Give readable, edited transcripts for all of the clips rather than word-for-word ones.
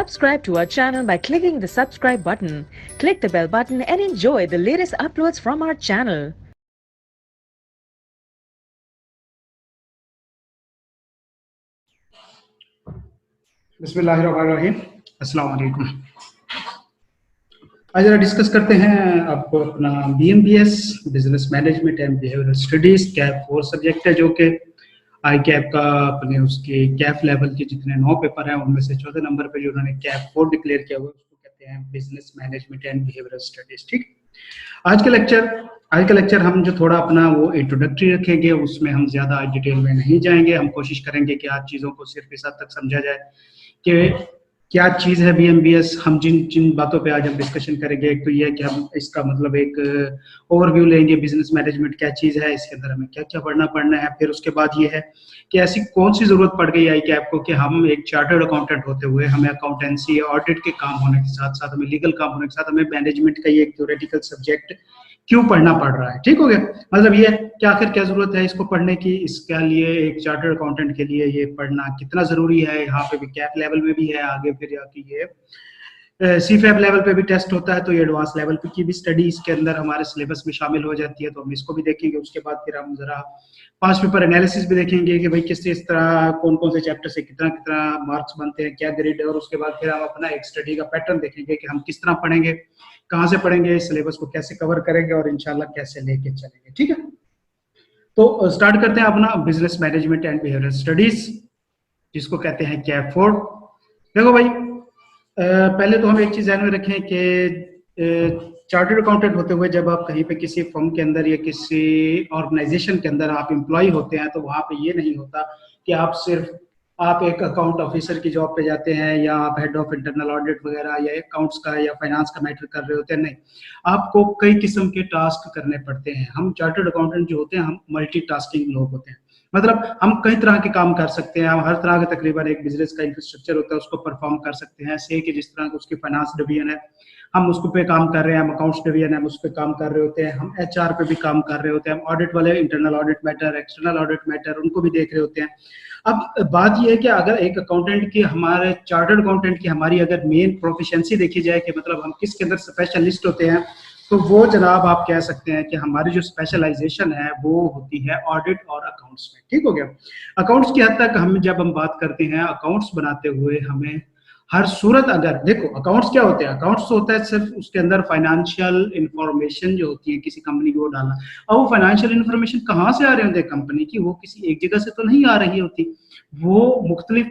Subscribe to our channel by clicking the subscribe button. Click the bell button and enjoy the latest uploads from our channel. बिस्मिल्लाहिर्रहमानिर्रहीम, अस्सलाम वालेकुम। आज जरा discuss करते हैं आपको अपना BMBS business management and behavioural studies cap 4 subject है, जो कि आई कैप का अपने उसके कैप लेवल के जितने 9 पेपर हैं उनमें से चौथे नंबर पे जो उन्होंने कैप 4 डिक्लेयर किया हुआ है उसको कहते हैं business management and behavioural studies. ठीक, आज का लेक्चर हम जो थोड़ा अपना वो इंट्रोडक्टरी रखेंगे, उसमें हम ज्यादा डिटेल में नहीं जाएंगे। हम कोशिश करेंगे कि आज चीजों को सिर्फ इस हद तक समझा जाए कि क्या चीज है BMBS। हम जिन जिन बातों पे आज हम डिस्कशन करेंगे, एक तो ये है कि हम इसका मतलब एक ओवरव्यू लेंगे, बिजनेस मैनेजमेंट क्या चीज है, इसके अंदर हमें क्या क्या पढ़ना है। फिर उसके बाद ये है कि ऐसी कौन सी जरूरत पड़ गई आई कैप को कि हम एक चार्टर्ड अकाउंटेंट होते हुए हमें अकाउंटेंसी ऑडिट के काम होने के साथ साथ हमें लीगल काम होने के साथ हमें मैनेजमेंट का ये एक थ्योरेटिकल सब्जेक्ट क्यों पढ़ना पड़ रहा है। ठीक हो गया, मतलब ये क्या आखिर क्या जरूरत है इसको पढ़ने की, इसके लिए एक चार्टर्ड अकाउंटेंट के लिए ये पढ़ना कितना जरूरी है। यहाँ पे भी कैप लेवल में भी है, आगे फिर जाके ये CFAP लेवल पे भी टेस्ट होता है, तो ये एडवांस लेवल पे की भी स्टडी इसके अंदर हमारे सिलेबस में शामिल हो जाती है, तो हम इसको भी देखेंगे। उसके बाद फिर हम जरा 5 पेपर एनालिसिस भी देखेंगे कि भाई किस तरह कौन कौन से चैप्टर से कितना कितना मार्क्स बनते हैं, क्या ग्रेड है। और उसके बाद फिर हम अपना एक स्टडी का पैटर्न देखेंगे कि हम किस तरह पढ़ेंगे, कहाँ से पढ़ेंगे, सिलेबस को कैसे कवर करेंगे और इंशाल्लाह कैसे लेके चलेंगे। ठीक है, तो स्टार्ट करते हैं अपना business management and behavioural studies, जिसको कहते हैं कैप 4। देखो भाई, पहले तो हम एक चीज ध्यान में रखें कि चार्टर्ड अकाउंटेंट होते हुए जब आप कहीं पे किसी फर्म के अंदर या किसी ऑर्गेनाइजेशन के अंदर आप एम्प्लॉय होते हैं, तो वहां पे ये नहीं होता कि आप एक अकाउंट ऑफिसर की जॉब पे जाते हैं या आप हेड ऑफ इंटरनल ऑडिट वगैरह या अकाउंट्स का या फाइनेंस का मैटर कर रहे होते हैं। नहीं, आपको कई किस्म के टास्क करने पड़ते हैं। हम चार्टर्ड अकाउंटेंट जो होते हैं हम मल्टीटास्किंग लोग होते हैं, मतलब हम कई तरह के काम कर सकते हैं। हम हर तरह के तकरीबन एक बिजनेस का इंफ्रास्ट्रक्चर होता है उसको परफॉर्म कर सकते हैं। से कि जिस तरह उसकी फाइनेंस डिवीजन है हम उसको पे काम कर रहे हैं, हम अकाउंट्स डिवीजन है हम उस पर काम कर रहे होते हैं, हम HR पे भी काम कर रहे होते हैं, हम ऑडिट वाले internal audit matter external audit matter उनको भी देख रहे होते हैं। अब बात यह है कि अगर एक अकाउंटेंट की हमारे चार्टर्ड अकाउंटेंट की हमारी अगर मेन प्रोफिशिएंसी देखी जाए कि मतलब हम किसके अंदर स्पेशलिस्ट होते हैं, तो वो जनाब आप कह सकते हैं कि हमारी जो स्पेशलाइजेशन है वो होती है ऑडिट और अकाउंट्स में। ठीक हो गया, अकाउंट्स की हद तक हम जब हम बात करते हैं अकाउंट्स बनाते हुए हमें हर सूरत, अगर देखो अकाउंट्स क्या होते हैं, अकाउंट्स होता है सिर्फ उसके अंदर फाइनेंशियल इंफॉर्मेशन जो होती है किसी कंपनी की वो डालना। अब वो फाइनेंशियल इंफॉर्मेशन कहाँ से आ रही होती है कंपनी की, वो किसी एक जगह से तो नहीं आ रही होती, वो मुख्तलिफ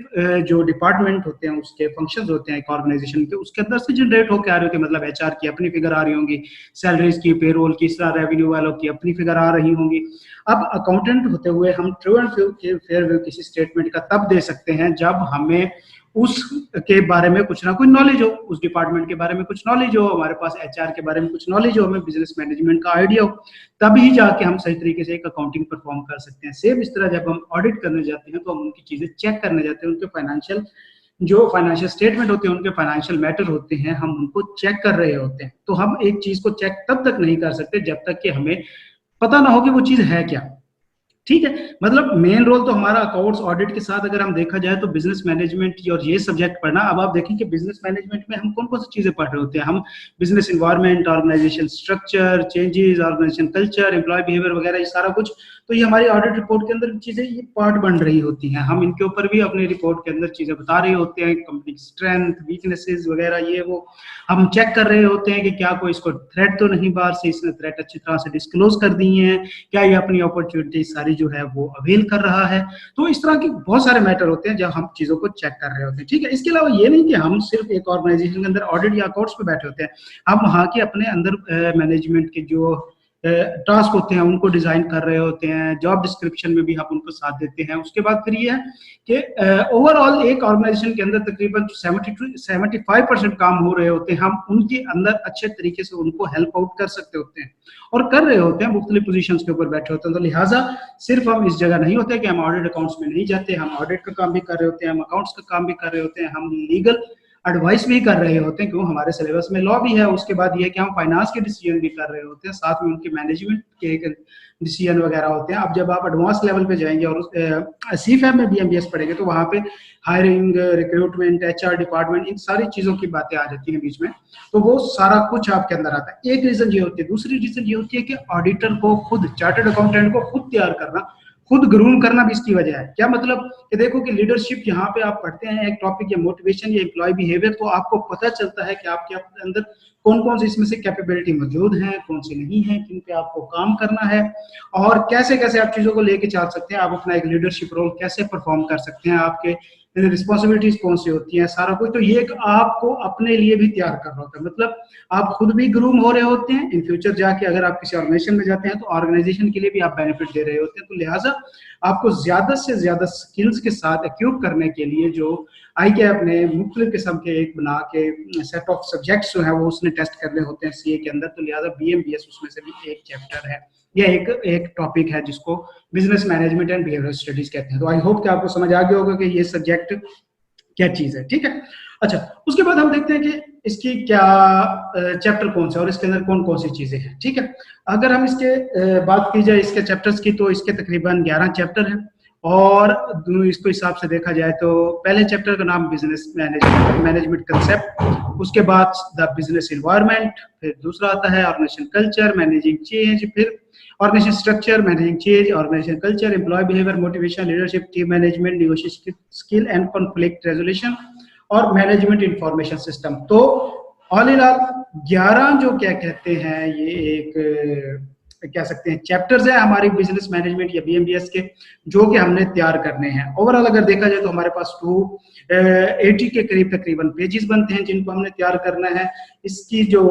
जो डिपार्टमेंट होते हैं उसके फंक्शंस होते हैं एक ऑर्गेनाइजेशन के, उसके अंदर से जनरेट होकर आ रही होती है। मतलब HR की अपनी फिगर आ रही होंगी, सैलरीज की, पेरोल की, इस तरह रेवेन्यू वालों की अपनी फिगर आ रही होंगी। अब अकाउंटेंट होते हुए हम ट्रू एंड फेयर व्यू किसी स्टेटमेंट का तब दे सकते हैं जब हमें उसके बारे में कुछ ना कुछ नॉलेज हो, उस डिपार्टमेंट के बारे में कुछ नॉलेज हो, हमारे पास HR के बारे में कुछ नॉलेज हो, हमें बिजनेस मैनेजमेंट का आइडिया हो, तभी जाके हम सही तरीके से एक अकाउंटिंग परफॉर्म कर सकते हैं। सेम इस तरह जब हम ऑडिट करने जाते हैं तो हम उनकी चीजें चेक करने जाते हैं, उनके फाइनेंशियल स्टेटमेंट होते हैं, उनके फाइनेंशियल मैटर होते हैं, हम उनको चेक कर रहे होते हैं। तो हम एक चीज को चेक तब तक नहीं कर सकते जब तक कि हमें पता ना हो कि वो चीज है क्या। ठीक है, मतलब मेन रोल तो हमारा अकाउंट्स ऑडिट के साथ अगर हम देखा जाए तो बिजनेस मैनेजमेंट और ये सब्जेक्ट पढ़ना। अब आप देखें कि बिजनेस मैनेजमेंट में हम कौन कौन सी चीजें पढ़ रहे होते हैं, हम business environment, organisation structure, changes, organisation culture, employee behaviour वगैरह, ये सारा कुछ तो ये हमारी ऑडिट रिपोर्ट के अंदर चीजें ये पार्ट बन रही होती हैं। हम इनके ऊपर भी अपनी रिपोर्ट के अंदर चीजें बता रहे होते हैं, कंपनी की स्ट्रेंथ, वीकनेसेस वगैरह ये वो हम चेक कर रहे होते हैं कि क्या कोई इसको थ्रेट तो नहीं बाहर से, इसने थ्रेट अच्छी तरह से डिस्क्लोज कर दी है, क्या ये अपनी अपॉर्चुनिटी सारी जो है वो अवेल कर रहा है। तो इस तरह के बहुत सारे मैटर होते हैं जब हम चीजों को चेक कर रहे होते हैं। ठीक है, इसके अलावा ये नहीं कि हम सिर्फ एक ऑर्गेनाइजेशन के अंदर ऑडिट या अकाउंट्स पे बैठे होते हैं, हम वहाँ के अपने अंदर मैनेजमेंट के जो टास्क होते हैं उनको डिजाइन कर रहे होते हैं, जॉब डिस्क्रिप्शन में भी हम उनको साथ देते हैं। उसके बाद फिर ये है कि ओवरऑल एक ऑर्गेनाइजेशन के अंदर तकरीबन 75% काम हो रहे होते हैं, हम उनके अंदर अच्छे तरीके से उनको हेल्प आउट कर सकते होते हैं और कर रहे होते हैं, मुख्तलिफ पोजीशंस के ऊपर बैठे होते हैं। तो लिहाजा सिर्फ हम इस जगह नहीं होते कि हम ऑडिट अकाउंट्स में नहीं जाते, हम ऑडिट का काम भी कर रहे होते हैं, हम अकाउंट्स का काम भी कर रहे होते हैं, हम लीगल एडवाइस भी कर रहे होते हैं, क्यों हमारे सिलेबस में लॉ भी है, उसके बाद ये कि हम फाइनेंस के डिसीजन भी कर रहे होते हैं, साथ में उनके मैनेजमेंट के डिसीजन वगैरह होते हैं। अब जब आप एडवांस लेवल पे जाएंगे और सीफैब में बीएमबीएस पढ़ेंगे तो वहाँ पे हायरिंग, रिक्रूटमेंट, एचआर डिपार्टमेंट, इन सारी चीजों की बातें आ जाती हैं बीच में, तो वो सारा कुछ आपके अंदर आता है। एक रीजन ये होती है। दूसरी रीजन ये होती है कि ऑडिटर को खुद, चार्टर्ड अकाउंटेंट को खुद तैयार करना, खुद ग्रूम करना भी इसकी वजह है। क्या मतलब कि देखो कि लीडरशिप यहाँ पे आप पढ़ते हैं एक टॉपिक या मोटिवेशन या एम्प्लॉय बिहेवियर, तो आपको पता चलता है कि आपके अंदर कौन कौन सी इसमें से कैपेबिलिटी मौजूद है, कौन सी नहीं है, किन पे आपको काम करना है और कैसे कैसे आप चीजों को लेके चल सकते हैं, आप अपना एक लीडरशिप रोल कैसे परफॉर्म कर सकते हैं, आपके रिस्पॉन्सिबिलिटीज कौन सी होती हैं, सारा कुछ। तो ये एक आपको अपने लिए भी तैयार कर रहा होता है, मतलब आप खुद भी ग्रूम हो रहे होते हैं। इन फ्यूचर जाके अगर आप किसी ऑर्गेनाइजेशन में जाते हैं तो ऑर्गेनाइजेशन के लिए भी आप बेनिफिट दे रहे होते हैं। तो लिहाजा आपको ज्यादा से ज्यादा स्किल्स के साथ एक्यूप करने के लिए जो ICAP ने मुख्तलिफ किस्म के एक बना के सेट ऑफ सब्जेक्ट्स जो है वो उसने टेस्ट करने होते हैं CA के अंदर, तो लिहाजा BMBS उसमें से भी एक चैप्टर है या एक टॉपिक है जिसको business management and behavioural studies कहते हैं। तो आई होप कि आपको समझ आ गया होगा कि ये सब्जेक्ट क्या चीज है, ठीक है। अच्छा, उसके बाद हम देखते हैं कि इसकी क्या चैप्टर कौन से और इसके अंदर कौन कौन सी चीजें हैं, ठीक है। अगर हम इसके बात की जाए इसके चैप्टर्स की, तो इसके तकरीबन 11 चैप्टर हैं और इसको हिसाब से देखा जाए तो पहले चैप्टर का नाम बिजनेस मैनेजमेंट कंसेप्ट, उसके बाद द बिजनेस एनवायरनमेंट, फिर दूसरा आता है ऑर्गेनाइजेशन कल्चर, मैनेजिंग चेंज, फिर organisation structure, managing change, organisation culture, employee behaviour, motivation, leadership, team management, negotiation skill and conflict resolution और मैनेजमेंट इंफॉर्मेशन सिस्टम। तो ऑल इन ऑल 11 जो क्या कहते हैं ये एक कह सकते हैं चैप्टर्स है हमारी बिजनेस मैनेजमेंट या BMBS के, जो कि हमने तैयार करने हैं। ओवरऑल अगर देखा जाए तो हमारे पास 280 के करीब तकरीबन पेजेस बनते हैं जिनको हमने तैयार करना है। इसकी जो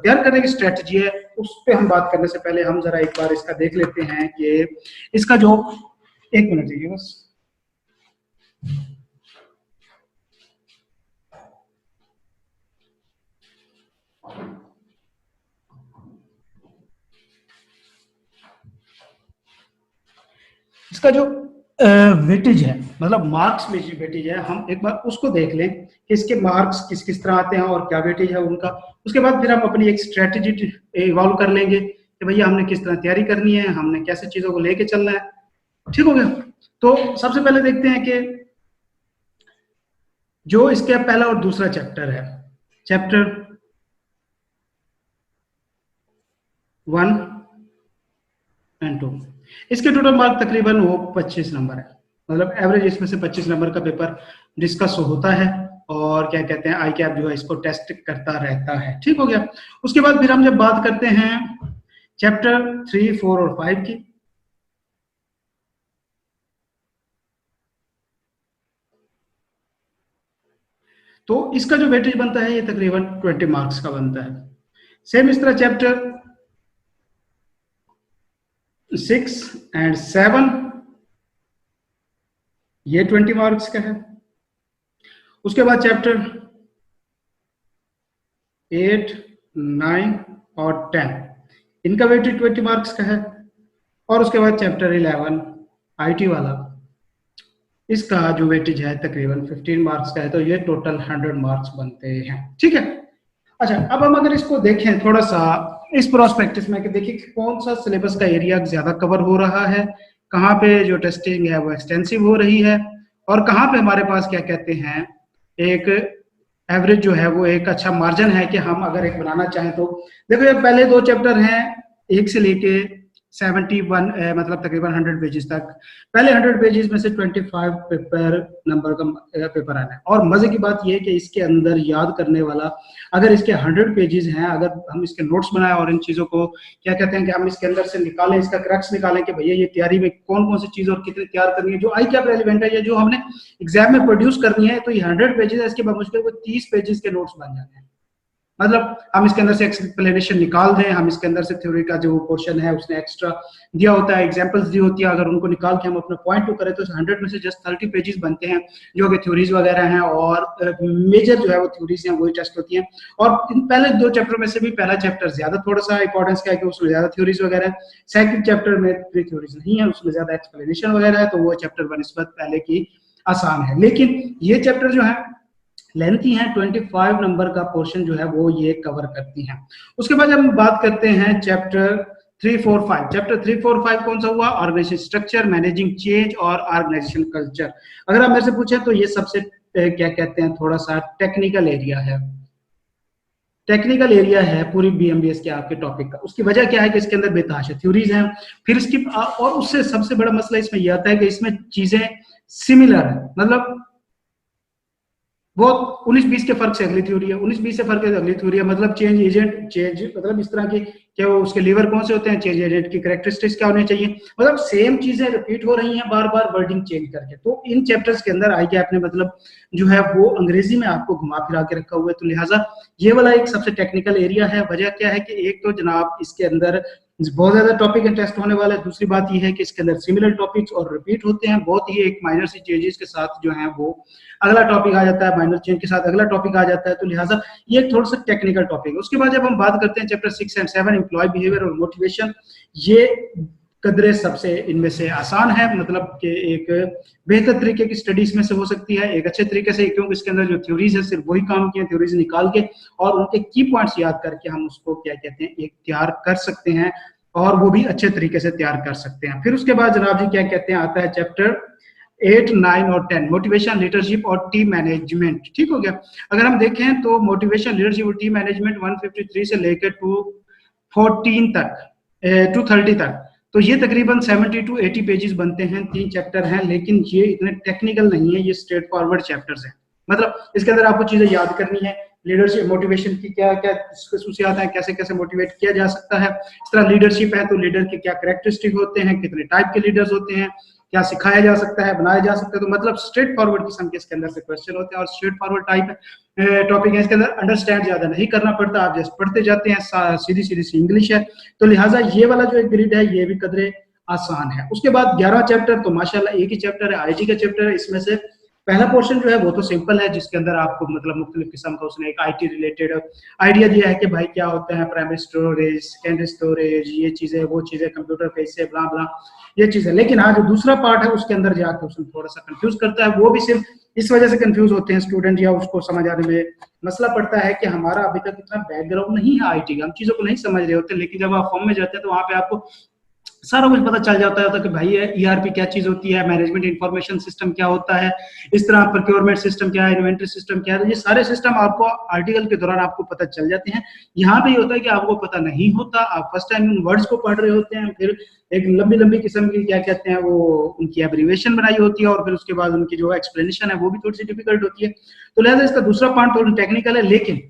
तैयार करने की स्ट्रेटजी है उस पर हम बात करने से पहले हम जरा एक बार इसका देख लेते हैं कि इसका जो, एक मिनट दीजिए बस। इसका जो वेटेज है, मतलब मार्क्स में जो वेटेज है, हम एक बार उसको देख लें कि इसके मार्क्स किस किस तरह आते हैं और क्या वेटेज है उनका। उसके बाद फिर हम अपनी एक स्ट्रेटेजी इवॉल्व कर लेंगे कि भैया हमने किस तरह तैयारी करनी है, हमने कैसे चीजों को लेके चलना है, ठीक हो गया। तो सबसे पहले देखते हैं कि जो इसका पहला और दूसरा चैप्टर है, चैप्टर 1 एंड 2, इसके टोटल मार्क तकरीबन वो 25 नंबर है, मतलब एवरेज इसमें से 25 नंबर का पेपर डिस्कस होता है और क्या कहते हैं ICAP जो है इसको टेस्ट करता रहता है, ठीक हो गया। उसके बाद फिर हम जब बात करते हैं चैप्टर 3, 4 और 5 की, तो इसका जो वेटेज बनता है ये तकरीबन 20 मार्क्स का बनता है। सेम इस तरह चैप्टर 6 एंड 7 ये 20 मार्क्स का है। उसके बाद चैप्टर 8, 9 और 10 इनका वेटेज 20 मार्क्स का है। और उसके बाद चैप्टर 11 IT वाला, इसका जो वेटेज है तकरीबन 15 मार्क्स का है, तो ये टोटल 100 मार्क्स बनते हैं, ठीक है। अच्छा, अब हम अगर इसको देखें थोड़ा सा इस प्रोस्पेक्टिव में कि देखिए कौन सा सिलेबस का एरिया ज्यादा कवर हो रहा है, कहाँ पे जो टेस्टिंग है वो एक्सटेंसिव हो रही है और कहाँ पे हमारे पास क्या कहते हैं एक एवरेज जो है वो एक अच्छा मार्जिन है कि हम अगर एक बनाना चाहें तो। देखो ये पहले 2 चैप्टर हैं 1 से लेके 71 मतलब तकरीबन 100 पेजेस तक। पहले 100 पेजेस में से 25 पेपर नंबर का पेपर आना है और मजे की बात यह है कि इसके अंदर याद करने वाला अगर इसके 100 पेजेस हैं, अगर हम इसके नोट्स बनाएं और इन चीजों को क्या कहते हैं कि हम इसके अंदर से निकालें, इसका क्रक्स निकालें कि भैया ये तैयारी में कौन कौन सी चीज और कितनी तैयार करनी है जो ICAP रेलिवेंट है या जो हमने एग्जाम में प्रोड्यूस करनी है, तो ये 100 पेजेस है, इसके बाद मुश्किल को 30 पेजेस के नोट्स बन जाते हैं। मतलब हम इसके अंदर से एक्सप्लेनेशन निकाल दें, हम इसके अंदर से थ्योरी का जो पोर्शन है उसने एक्स्ट्रा दिया होता है, एग्जांपल्स दी होती है, अगर उनको निकाल के हम अपना पॉइंट टू करें तो 100 में से जस्ट 30 पेजेस बनते हैं जो कि थ्योरीज वगैरह हैं और मेजर जो है वो थ्योरीज हैं वही टेस्ट होती हैं। और इन पहले 2 चैप्टर में से भी पहला चैप्टर ज्यादा थोड़ा सा इंपॉर्टेंस का है कि उसमें ज्यादा थ्योरीज वगैरह है, सेकंड चैप्टर में इतनी थ्योरीज नहीं है, उसमें ज्यादा एक्सप्लेनेशन वगैरह है, तो वो चैप्टर बनस्बत पहले की आसान है। लेकिन ये चैप्टर जो है लेंथी हैं, 25 नंबर का पोर्शन जो है वो ये कवर करती हैं। उसके बाद हम बात करते हैं चैप्टर 3, 4, 5। चैप्टर 3, 4, 5 कौन सा हुआ? ऑर्गेनाइजेशन स्ट्रक्चर, मैनेजिंग चेंज और ऑर्गेनाइजेशन कल्चर। अगर आप मेरे से पूछे तो ये सबसे क्या कहते हैं, थोड़ा सा टेक्निकल एरिया है, टेक्निकल एरिया है पूरी बीएमबीएस के आपके टॉपिक का। उसकी वजह क्या है कि इसके अंदर बेतहाशा थ्योरीज हैं, फिर इसकी और उससे सबसे बड़ा मसला इसमें यह आता है कि इसमें चीजें सिमिलर है, मतलब वो 19-20 के फर्क से अगली थ्योरी है, 19-20 से फर्क है अगली थ्योरी है। मतलब चेंज एजेंट, चेंज मतलब इस तरह की क्या वो उसके लीवर कौन से होते हैं, चेंज एजेंट की कैरेक्टरिस्टिक्स क्या होनी चाहिए, मतलब सेम चीजें रिपीट हो रही हैं बार बार वर्डिंग चेंज करके। तो इन चैप्टर्स के अंदर आई गैप ने मतलब जो है वो अंग्रेजी में आपको घुमा फिरा के रखा हुआ है। तो लिहाजा ये वाला एक सबसे टेक्निकल एरिया है। वजह क्या है कि एक तो जनाब इसके अंदर बहुत ज्यादा टॉपिक एंड टेस्ट होने वाला है, दूसरी बात ये है कि इसके अंदर सिमिलर टॉपिक्स और रिपीट होते हैं, बहुत ही एक माइनर सी चेंजेस के साथ जो है वो अगला टॉपिक आ जाता है, माइनर चेंज के साथ अगला टॉपिक आ जाता है। तो लिहाजा ये थोड़ा सा टेक्निकल टॉपिक है। उसके बाद जब हम बात करते हैं चैप्टर 6 एंड 7 एम्प्लॉय बिहेवियर और मोटिवेशन, ये कदरे सबसे इनमें से आसान है, मतलब कि एक बेहतर तरीके की स्टडीज में से हो सकती है, एक अच्छे तरीके से, क्योंकि इसके अंदर जो थ्योरीज है सिर्फ वही काम किए, थ्योरीज निकाल के और उनके की पॉइंट्स याद करके हम उसको क्या कहते हैं एक तैयार कर सकते हैं, और वो भी अच्छे तरीके से तैयार कर सकते हैं। फिर उसके बाद जनाब जी क्या कहते हैं आता है चैप्टर 8, 9 और 10, मोटिवेशन, लीडरशिप और टीम मैनेजमेंट। ठीक हो गया। अगर हम देखें तो मोटिवेशन, लीडरशिप और टीम मैनेजमेंट 153 से लेकर 214 तक, 230 तक, तो ये तकरीबन 70 to 80 पेजेस बनते हैं, 3 चैप्टर हैं, लेकिन ये इतने टेक्निकल नहीं है, ये स्ट्रेट फॉरवर्ड चैप्टर्स हैं। मतलब इसके अंदर आपको चीजें याद करनी है, लीडरशिप मोटिवेशन की क्या क्या खसूसियात हैं, कैसे कैसे मोटिवेट किया जा सकता है। इस तरह लीडरशिप है तो लीडर के क्या कैरेक्टरिस्टिक होते हैं, कितने टाइप के लीडर्स होते हैं, क्या सिखाया जा सकता है, बनाया जा सकता है। तो मतलब स्ट्रेट फॉरवर्ड किस्म के इसके अंदर से क्वेश्चन होते हैं और स्ट्रेट फॉरवर्ड टाइप टॉपिक है। इसके अंदर अंडरस्टैंड ज्यादा नहीं करना पड़ता, आप जैसे पढ़ते जाते हैं, सीधी सीधी सी इंग्लिश है। तो लिहाजा ये वाला जो एक ग्रिड है ये भी कदरे आसान है। उसके बाद 11 चैप्टर तो माशाल्लाह एक ही चैप्टर है, आईटी का चैप्टर है। इसमें से पहला पोर्शन जो है वो तो सिंपल है, जिसके अंदर आपको मतलब मुख्तलिफ किस्म का उसने एक आईटी रिलेटेड आइडिया दिया है कि भाई क्या होता है प्राइमरी स्टोरेज, सेकेंडरी स्टोरेज, ये चीजें वो चीजें, कंप्यूटर कैसे, ब्ला ब्ला, ये चीज है। लेकिन हाँ जो दूसरा पार्ट है उसके अंदर जाकर उसमें थोड़ा सा कंफ्यूज करता है। वो भी सिर्फ इस वजह से कंफ्यूज होते हैं स्टूडेंट, या उसको समझ आने में मसला पड़ता है कि हमारा अभी तक इतना बैकग्राउंड नहीं है आईटी का, हम चीजों को नहीं समझ रहे होते। लेकिन जब आप फॉर्म में जाते हैं तो वहां पे आपको सारा कुछ पता चल जाता है कि भाई ईआरपी क्या चीज होती है, मैनेजमेंट इंफॉर्मेशन सिस्टम क्या होता है, इस तरह प्रोक्योरमेंट सिस्टम क्या है, इन्वेंट्री सिस्टम क्या है। तो ये सारे सिस्टम आपको आर्टिकल के दौरान आपको पता चल जाते हैं। यहाँ पे होता है कि आपको पता नहीं होता, आप फर्स्ट टाइम उन वर्ड्स को पढ़ रहे होते हैं, फिर एक लंबी लंबी किस्म की क्या कहते हैं वो उनकी एब्रीवेशन बनाई होती है, और फिर उसके बाद उनकी जो एक्सप्लेनेशन है वो भी थोड़ी सी डिफिकल्ट होती है। तो लिहाजा इसका दूसरा पार्ट थोड़ा टेक्निकल है। लेकिन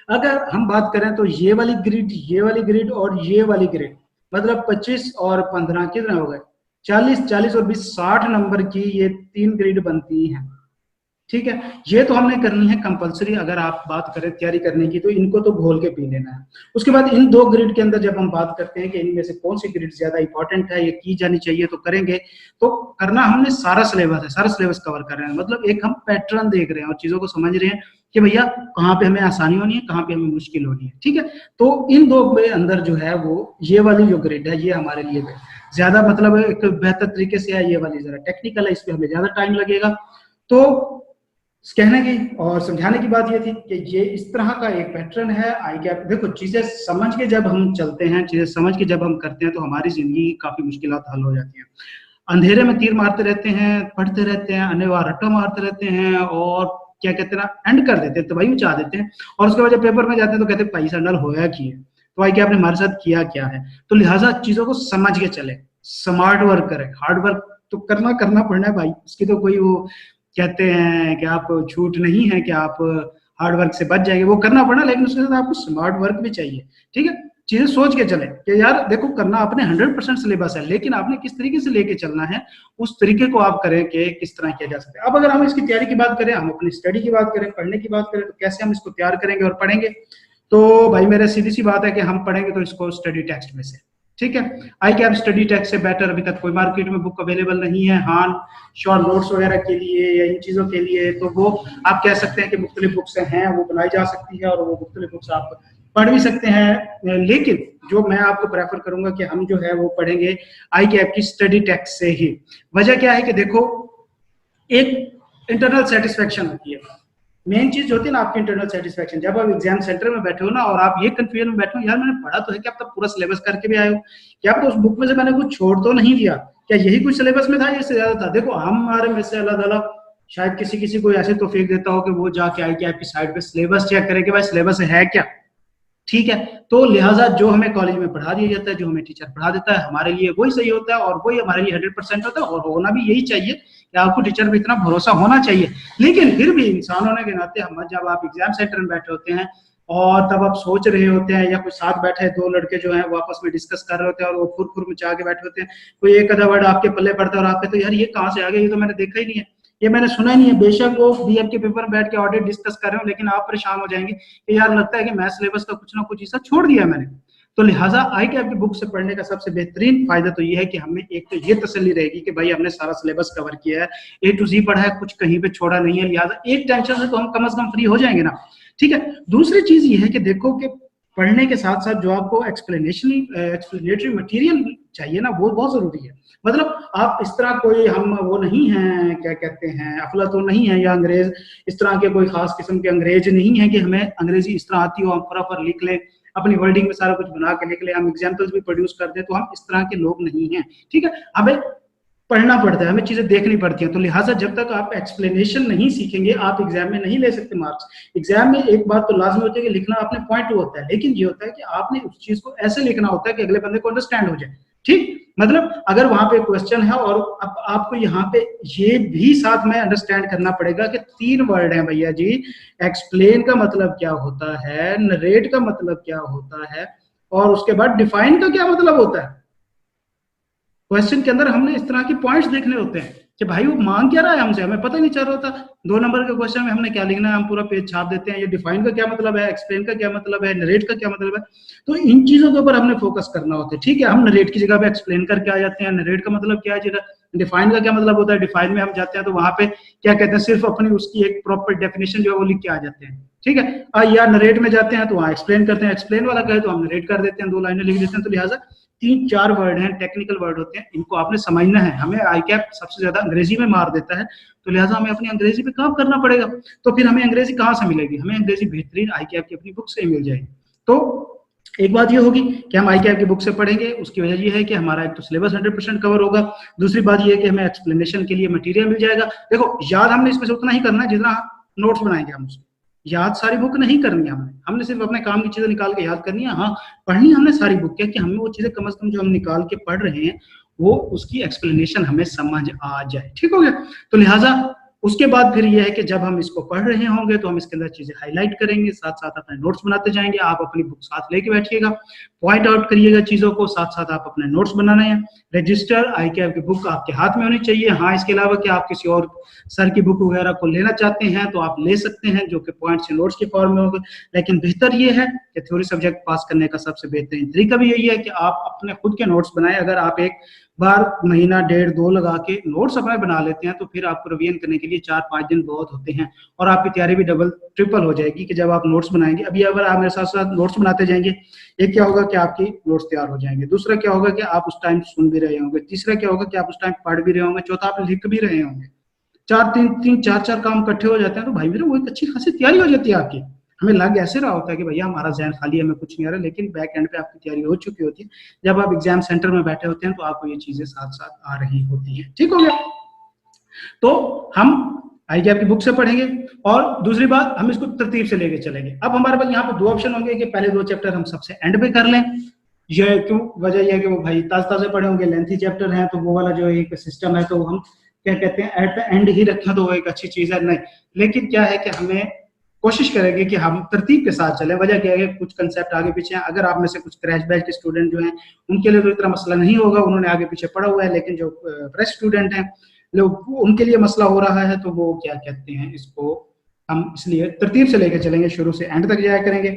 अगर हम बात करें तो ये वाली ग्रिड, ये वाली ग्रिड और ये वाली ग्रिड, मतलब 25 और 15 कितने हो गए, 40, 40 और 20, 60 नंबर की ये 3 ग्रिड बनती हैं। ठीक है, ये तो हमने करनी है कंपलसरी। अगर आप बात करें तैयारी करने की तो इनको तो घोल के पी लेना है। उसके बाद इन 2 ग्रिड के अंदर जब हम बात करते हैं कि इनमें से कौन सी ग्रिड ज्यादा इंपॉर्टेंट है, ये की जानी चाहिए, तो करेंगे। तो करना हमने सारा सिलेबस है, सारा सिलेबस कवर कर रहे हैं, मतलब एक हम पैटर्न देख रहे हैं और चीजों को समझ रहे हैं कि भैया कहाँ पे हमें आसानी होनी है, कहाँ पे हमें मुश्किल होनी है। ठीक है, तो इन 2 के अंदर जो है वो ये वाली जो ग्रिड है ये हमारे लिए ज्यादा मतलब एक बेहतर तरीके से है, ये वाली जरा टेक्निकल है, इसमें हमें ज्यादा टाइम लगेगा। तो कहने की और समझाने की बात ये थी कि ये इस तरह का एक पैटर्न है आई कैप। देखो चीजें समझ के जब हम चलते हैं, चीजें समझ के जब हम करते हैं तो हमारी जिंदगी काफी मुश्किलात हल हो जाती हैं। अंधेरे में तीर मारते रहते हैं, पढ़ते रहते हैं, अनिवार्य रट्टा मारते रहते हैं, और क्या कहते हैं ना एंड कर देते हैं, तबाही मचा देते हैं। और उसके बाद जब पेपर में जाते हैं तो कहते हैं पैसा डल होया की है, तो भाई क्या आपने हमारे साथ किया क्या है। तो लिहाजा चीजों को समझ के चले, स्मार्ट वर्क करें, हार्ड वर्क तो करना पड़ना है भाई, उसकी तो कोई वो कहते हैं कि आप छूट नहीं है कि आप हार्ड वर्क से बच जाएंगे, वो करना पड़ना, लेकिन उसके साथ आपको स्मार्ट वर्क भी चाहिए। ठीक है, चीजें सोच के चले कि यार देखो करना आपने 100% सिलेबस है, लेकिन आपने किस तरीके से लेके चलना है, उस तरीके को आप करें कि किस तरह किया जा सकता है। अब अगर हम इसकी तैयारी की बात करें, हम अपनी स्टडी की बात करें, पढ़ने की बात करें, तो कैसे हम इसको तैयार करेंगे और पढ़ेंगे। तो भाई मेरे सीधी सी बात है कि हम पढ़ेंगे तो इसको स्टडी टेक्स्ट में से। ठीक है, आई कैप स्टडी टेक्स्ट से बेटर अभी तक कोई मार्केट में बुक अवेलेबल नहीं है। हाँ, शॉर्ट नोट्स वगैरह के लिए या इन चीजों के लिए तो वो आप कह सकते हैं कि मुख्तलिफ बुक्स हैं, वो बनाई जा सकती है और वो मुख्तलिफ बुक्स आप पढ़ भी सकते हैं। लेकिन जो मैं आपको प्रेफर करूंगा कि हम जो है वो पढ़ेंगे आई कैप की स्टडी टेक्स्ट से ही। वजह क्या है कि देखो एक इंटरनल सेटिस्फेक्शन होती है, मेन चीज होती है ना आपकी इंटरनल सेटिस्फेक्शन। जब आप एग्जाम सेंटर में बैठे हो ना और आप ये कंफ्यूजन में बैठे हो, यार मैंने पढ़ा तो है कि आप तब पूरा सिलेबस करके भी आए हो, क्या आप तो उस बुक में से मैंने कुछ छोड़ तो नहीं दिया, क्या यही कुछ सिलेबस में था, इससे ज्यादा था? देखो हमारे में से अल्लाह ताला शायद किसी किसी को ऐसे तो फेंक देता हो कि वो जाके आई कि आपकी साइड पे सिलेबस चेक करे कि भाई सिलेबस है क्या, ठीक है। तो लिहाजा जो हमें कॉलेज में पढ़ा दिया जाता है, जो हमें टीचर पढ़ा देता है, हमारे लिए वही सही होता है और वही हमारे लिए 100% होता है, और होना भी यही चाहिए कि आपको टीचर पे इतना भरोसा होना चाहिए। लेकिन फिर भी इंसान होने के नाते हम, जब आप एग्जाम सेंटर में बैठे होते हैं और तब आप सोच रहे होते हैं, या कोई साथ बैठे हैं दो लड़के जो हैं वो आपस में डिस्कस कर रहे होते हैं और वो फुर फुर मचा के बैठे होते हैं, कोई एक आधा वर्ड आपके पल्ले पड़ता है और आपके तो यार ये कहाँ से आ गया, ये तो मैंने देखा ही नहीं है, ये मैंने सुना ही नहीं है। बेशक वो बीएम के पेपर में बैठ के ऑडिट डिस्कस कर रहे हो, लेकिन आप परेशान हो जाएंगे कि यार लगता है कि मैं सिलेबस का कुछ ना कुछ हिस्सा छोड़ दिया मैंने। तो लिहाजा आई के आपकी बुक से पढ़ने का सबसे बेहतरीन फायदा तो ये है कि हमें एक तो ये तसल्ली रहेगी कि भाई हमने सारा सिलेबस कवर किया है, ए टू जी पढ़ा है, कुछ कहीं पे छोड़ा नहीं है, लिहाजा एक टेंशन से तो हम कम से कम फ्री हो जाएंगे ना, ठीक है। दूसरी चीज ये है कि देखो कि पढ़ने के साथ साथ जो आपको एक्सप्लेनेटरी मटेरियल चाहिए ना, वो बहुत जरूरी है। मतलब आप इस तरह कोई, हम वो नहीं है, क्या कहते हैं, अफलातून नहीं है या अंग्रेज इस तरह के कोई खास किस्म के अंग्रेज नहीं है कि हमें अंग्रेजी इस तरह आती हो, हम फटाफट लिख लें, अपनी वर्डिंग में सारा कुछ बना के लिख लें, हम एग्जाम्पल्स भी प्रोड्यूस कर दें, तो हम इस तरह के लोग नहीं हैं, ठीक है। हमें पढ़ना पड़ता है, हमें चीजें देखनी पड़ती हैं, तो लिहाजा जब तक आप एक्सप्लेनेशन नहीं सीखेंगे आप एग्जाम में नहीं ले सकते मार्क्स। एग्जाम में एक बात तो लाजमी होती है कि लिखना अपने पॉइंट होता है, लेकिन ये होता है कि आपने उस चीज को ऐसे लिखना होता है कि अगले बंदे को अंडरस्टैंड हो जाए, ठीक। मतलब अगर वहां पे क्वेश्चन है और अब आपको यहाँ पे ये भी साथ में अंडरस्टैंड करना पड़ेगा कि 3 वर्ड हैं भैया जी, एक्सप्लेन का मतलब क्या होता है, नरेट का मतलब क्या होता है, और उसके बाद डिफाइन का क्या मतलब होता है। क्वेश्चन के अंदर हमने इस तरह के पॉइंट्स देखने होते हैं कि भाई वो मांग क्या रहा है हमसे, हमें पता नहीं चल रहा था 2 नंबर के क्वेश्चन में हमने क्या लिखना है, हम पूरा पेज छाप देते हैं, ये डिफाइन का क्या मतलब है, एक्सप्लेन का क्या मतलब है, नरेट का क्या मतलब है। तो इन चीजों के ऊपर हमने फोकस करना होता है, ठीक है। हम नरेट की जगह पे एक्सप्लेन करके आ जाते हैं, नरेट का मतलब क्या है जगह, डिफाइन का क्या मतलब होता है, डिफाइन में हम जाते हैं तो वहां पे क्या कहते हैं, सिर्फ अपनी उसकी एक प्रॉपर डेफिनेशन जो है वो लिख के आ जाते हैं, ठीक है। या नरेट में जाते हैं तो वहां एक्सप्लेन करते हैं, एक्सप्लेन वाला कहे तो हम नरेट कर देते हैं, 2 लाइनें लिख देते हैं। तो लिहाजा 3-4 वर्ड हैं, टेक्निकल वर्ड होते हैं, इनको आपने समझना है। हमें आई कैप सबसे ज्यादा अंग्रेजी में मार देता है, तो लिहाजा हमें अपनी अंग्रेजी पे काम करना पड़ेगा। तो फिर हमें अंग्रेजी कहाँ से मिलेगी, हमें अंग्रेजी बेहतरीन आई कैप की अपनी बुक से ही मिल जाएगी। तो एक बात ये होगी कि हम आई कैप की बुक से पढ़ेंगे, उसकी वजह ये है कि हमारा एक तो सिलेबस 100% कवर होगा, दूसरी बात ये है कि हमें एक्सप्लेनेशन के लिए मटेरियल मिल जाएगा। देखो याद हमने इसमें से उतना ही करना है जितना नोट्स बनाएंगे हम उसमें, याद सारी बुक नहीं करनी है हमने सिर्फ अपने काम की चीजें निकाल के याद करनी है। हाँ पढ़नी हमने सारी बुक, क्या कि हमें वो चीजें कम से कम जो हम निकाल के पढ़ रहे हैं वो उसकी एक्सप्लेनेशन हमें समझ आ जाए, ठीक हो गया। तो लिहाजा उसके बाद फिर ये है कि जब हम इसको पढ़ रहे होंगे तो हम इसके अंदर चीजें हाईलाइट करेंगे, साथ साथ अपने नोट्स बनाते जाएंगे। आप अपनी बुक साथ लेके बैठिएगा, पॉइंट आउट करिएगा चीजों को, साथ साथ आप अपने नोट्स बनाने हैं। रजिस्टर आई कैप की बुक आपके हाथ में होनी चाहिए। हाँ इसके अलावा कि आप किसी और सर की बुक वगैरह को लेना चाहते हैं तो आप ले सकते हैं, जो कि पॉइंट से नोट्स के फॉर्म में होगा, लेकिन बेहतर ये है कि थ्योरी सब्जेक्ट पास करने का सबसे बेहतरीन तरीका भी यही है कि आप अपने खुद के नोट्स बनाएं। अगर आप एक बार महीना 1.5-2 लगा के नोट्स अपने बना लेते हैं तो फिर आपको रिवीजन करने के लिए 4-5 दिन बहुत होते हैं, और आपकी तैयारी भी डबल ट्रिपल हो जाएगी कि जब आप नोट्स बनाएंगे। अभी अगर आप मेरे साथ साथ नोट्स बनाते जाएंगे, एक क्या होगा कि आपकी नोट्स तैयार हो जाएंगे, दूसरा क्या होगा कि आप उस टाइम सुन भी रहे होंगे, तीसरा क्या होगा कि आप उस टाइम पढ़ भी रहे होंगे, चौथा आप लिख भी रहे होंगे। 4 काम इकट्ठे हो जाते हैं तो भाई मेरे वो एक अच्छी खासी तैयारी हो जाती है आपकी। हमें लग ऐसे रहा होता है कि भैया हमारा जहन खाली है, हमें कुछ नहीं आ रहा, लेकिन बैक एंड पे आपकी तैयारी हो चुकी होती है। जब आप एग्जाम सेंटर में बैठे होते हैं तो आपको ये चीजें साथ साथ आ रही होती हैं, ठीक हो गया। तो हम आई कैप की बुक से पढ़ेंगे, और दूसरी बात हम इसको तरतीब से लेके चलेंगे। अब हमारे पास यहाँ पे 2 ऑप्शन होंगे कि पहले 2 चैप्टर हम सबसे एंड पे कर लें, ये क्यों, वजह यह है कि वो भाई ताज़े पढ़े होंगे, लेंथी चैप्टर हैं, तो वो वाला जो एक सिस्टम है तो हम क्या कहते हैं एट द एंड ही रखना, तो वो एक अच्छी चीज है नहीं। लेकिन क्या है कि हमें कोशिश करेंगे कि हम तरतीब के साथ चलें। वजह क्या है कि कुछ कंसेप्ट आगे पीछे हैं, अगर आप में से कुछ क्रैश बैच के स्टूडेंट जो हैं उनके लिए तो इतना मसला नहीं होगा, उन्होंने आगे पीछे पढ़ा हुआ है, लेकिन जो फ्रेश स्टूडेंट हैं लोग उनके लिए मसला हो रहा है, तो वो क्या कहते हैं इसको हम इसलिए तरतीब से लेकर चलेंगे, शुरू से एंड तक जाया करेंगे,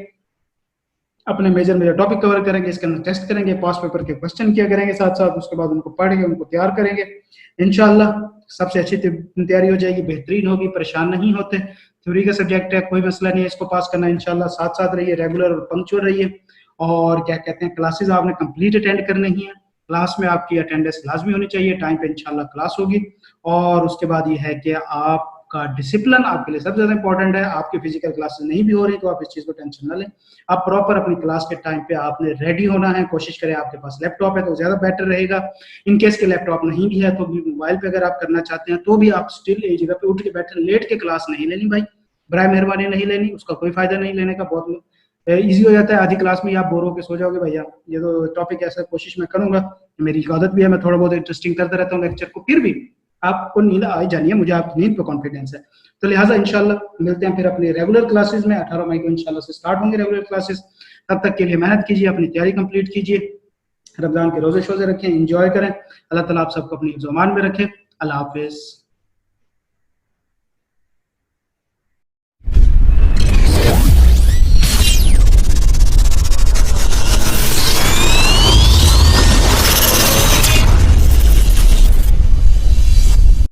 अपने मेजर टॉपिक कवर करेंगे, इसके अंदर टेस्ट करेंगे, पास पेपर के क्वेश्चन किया करेंगे साथ साथ, उसके बाद उनको पढ़ेंगे, उनको तैयार करेंगे। इंशाल्लाह सबसे अच्छी तैयारी हो जाएगी, बेहतरीन होगी, परेशान नहीं होते। थ्योरी का सब्जेक्ट है, कोई मसला नहीं है इसको पास करना। इंशाल्लाह साथ साथ रहिए, रेगुलर और पंक्चुअल रहिए, और क्या कहते हैं क्लासेस आपने कंप्लीट अटेंड करनी है। क्लास में आपकी अटेंडेंस लाजमी होनी चाहिए, टाइम पे इंशाल्लाह क्लास होगी। और उसके बाद ये है कि आप आपका डिसिप्लिन आपके लिए सबसे ज्यादा इंपॉर्टेंट है। आपकी फिजिकल क्लासेस नहीं भी हो रही तो आप इस चीज को टेंशन ना लें, आप प्रॉपर अपनी क्लास के टाइम पे आपने रेडी होना है। कोशिश करें आपके पास लैपटॉप है तो ज्यादा बेटर रहेगा, इन केस के लैपटॉप नहीं भी है तो भी मोबाइल पे अगर आप करना चाहते हैं तो भी आप स्टिल एक जगह पे उठ के बैठे, लेट के क्लास नहीं लेनी भाई, बराए मेहरबानी नहीं लेनी, उसका कोई फायदा नहीं लेने का। बहुत इजी हो जाता है, आधी क्लास में ही आप बोर होकर सो जाओगे भैया। ये तो टॉपिक ऐसा कोशिश मैं करूंगा, मेरी आदत भी है, मैं थोड़ा बहुत इंटरेस्टिंग करता रहता हूँ लेक्चर को, फिर भी आपको नींद आ जानी है, मुझे आपकी नींद पे कॉन्फिडेंस है। तो लिहाजा इंशाल्लाह मिलते हैं फिर अपनी रेगुलर क्लासेस में। 18 मई को इंशाल्लाह से स्टार्ट होंगे रेगुलर क्लासेस। तब तक के लिए मेहनत कीजिए, अपनी तैयारी कंप्लीट कीजिए, रमजान के रोजे शोजे रखें, एंजॉय करें। अल्लाह ताला आप सबको अपनी ज़ुबान में रखे। अल्लाह हाफिज।